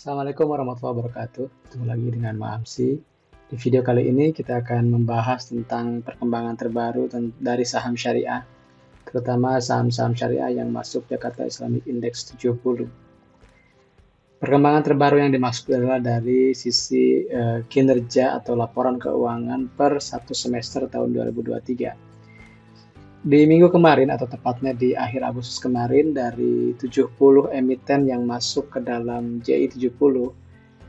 Assalamualaikum warahmatullahi wabarakatuh. Ketemu lagi dengan Maamsi. Di video kali ini kita akan membahas tentang perkembangan terbaru dari saham syariah, terutama saham-saham syariah yang masuk Jakarta Islamic Index 70. Perkembangan terbaru yang dimaksud adalah dari sisi kinerja atau laporan keuangan per satu semester tahun 2023. Di minggu kemarin atau tepatnya di akhir Agustus kemarin, dari 70 emiten yang masuk ke dalam JI 70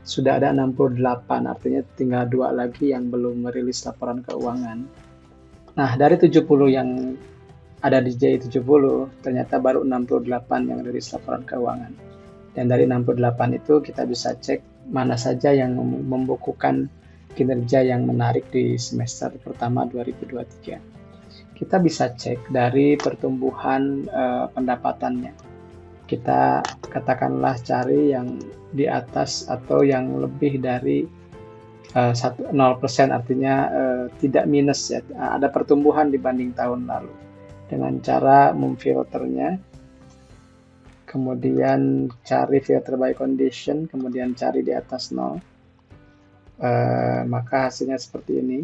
sudah ada 68, artinya tinggal 2 lagi yang belum merilis laporan keuangan. Nah, dari 70 yang ada di JI 70 ternyata baru 68 yang rilis laporan keuangan. Dan dari 68 itu kita bisa cek mana saja yang membukukan kinerja yang menarik di semester pertama 2023. Kita bisa cek dari pertumbuhan pendapatannya. Kita katakanlah cari yang di atas atau yang lebih dari 0%, artinya tidak minus ya, ada pertumbuhan dibanding tahun lalu. Dengan cara memfilternya, kemudian cari filter by condition, kemudian cari di atas 0, maka hasilnya seperti ini.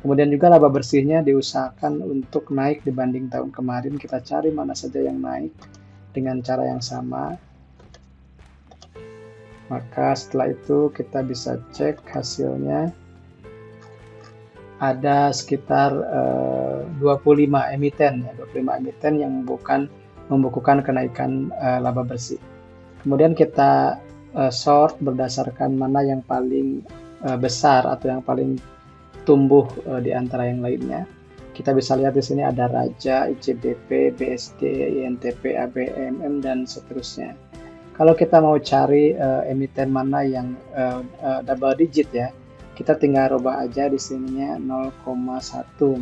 Kemudian juga laba bersihnya diusahakan untuk naik dibanding tahun kemarin. Kita cari mana saja yang naik dengan cara yang sama. Maka setelah itu kita bisa cek hasilnya. Ada sekitar 25 emiten yang membukukan kenaikan laba bersih. Kemudian kita sort berdasarkan mana yang paling besar atau yang paling tumbuh di antara yang lainnya. Kita bisa lihat di sini ada Raja, ICBP, BSD, INTP, ABMM, dan seterusnya. Kalau kita mau cari emiten mana yang double digit ya, kita tinggal rubah aja di sininya 0,1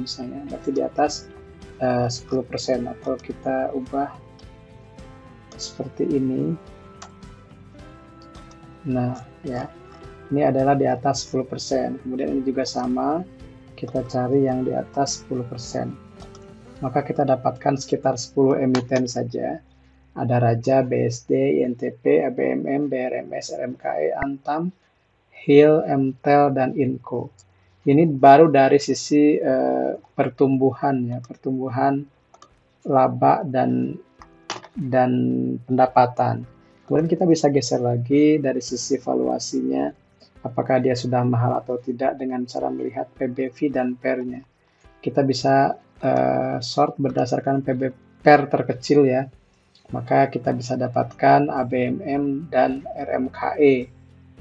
misalnya, berarti di atas 10%, atau kita ubah seperti ini. Nah, ya. Ini adalah di atas 10%. Kemudian ini juga sama, kita cari yang di atas 10%. Maka kita dapatkan sekitar 10 emiten saja. Ada Raja, BSD, INTP, ABMM, BRMS, RMKE, Antam, HIL, MTEL, dan INCO. Ini baru dari sisi pertumbuhan ya, pertumbuhan laba dan pendapatan. Kemudian kita bisa geser lagi dari sisi valuasinya, apakah dia sudah mahal atau tidak dengan cara melihat PBV dan PER-nya. Kita bisa sort berdasarkan PER terkecil ya. Maka kita bisa dapatkan ABMM dan RMKE.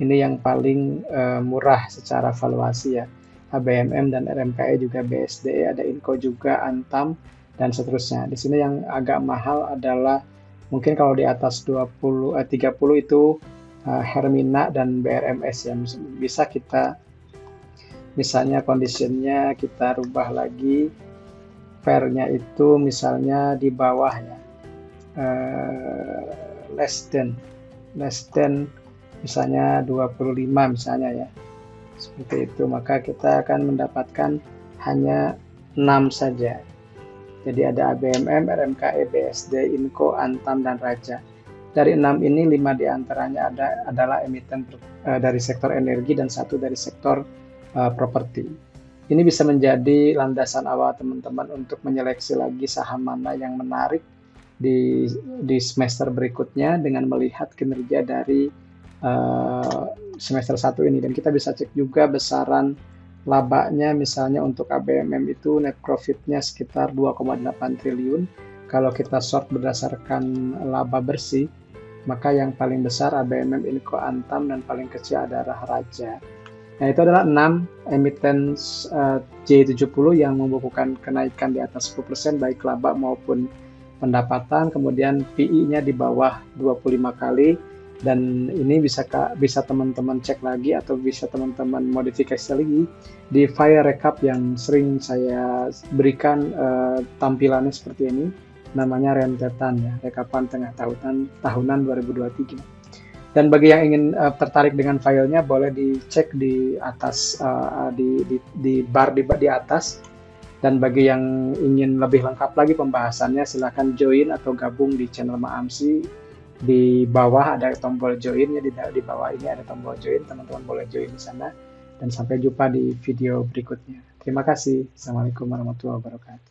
Ini yang paling murah secara valuasi ya. ABMM dan RMKE juga BSD, ada INCO juga, Antam, dan seterusnya. Di sini yang agak mahal adalah mungkin kalau di atas 30 itu Hermina dan BRMS ya. Bisa kita misalnya conditionnya kita rubah lagi, pair-nya itu misalnya di bawahnya less than misalnya 25 misalnya ya, seperti itu. Maka kita akan mendapatkan hanya 6 saja. Jadi ada ABMM, RMKE, BSD, INCO, Antam, dan Raja. Dari 6 ini, 5 diantaranya adalah emiten dari sektor energi dan 1 dari sektor properti. Ini bisa menjadi landasan awal teman-teman untuk menyeleksi lagi saham mana yang menarik di semester berikutnya dengan melihat kinerja dari semester 1 ini. Dan kita bisa cek juga besaran labanya, misalnya untuk ABMM itu net profitnya sekitar 2,8 triliun. Kalau kita sort berdasarkan laba bersih, maka yang paling besar ABMM, INCO, Antam, dan paling kecil adalah Raja. Nah, itu adalah 6 emiten J70 yang membukukan kenaikan di atas 10% baik laba maupun pendapatan. Kemudian PI-nya di bawah 25 kali, dan ini bisa teman-teman cek lagi atau bisa teman-teman modifikasi lagi di file recap yang sering saya berikan tampilannya seperti ini. Namanya rentetan ya, rekapan tengah tahunan 2023. Dan bagi yang ingin tertarik dengan filenya, boleh dicek di atas di bar di atas. Dan bagi yang ingin lebih lengkap lagi pembahasannya, silahkan join atau gabung di channel Maamsi Di bawah ada tombol join ya, di bawah ini ada tombol join, teman-teman boleh join di sana. Dan sampai jumpa di video berikutnya. Terima kasih. Assalamualaikum warahmatullahi wabarakatuh.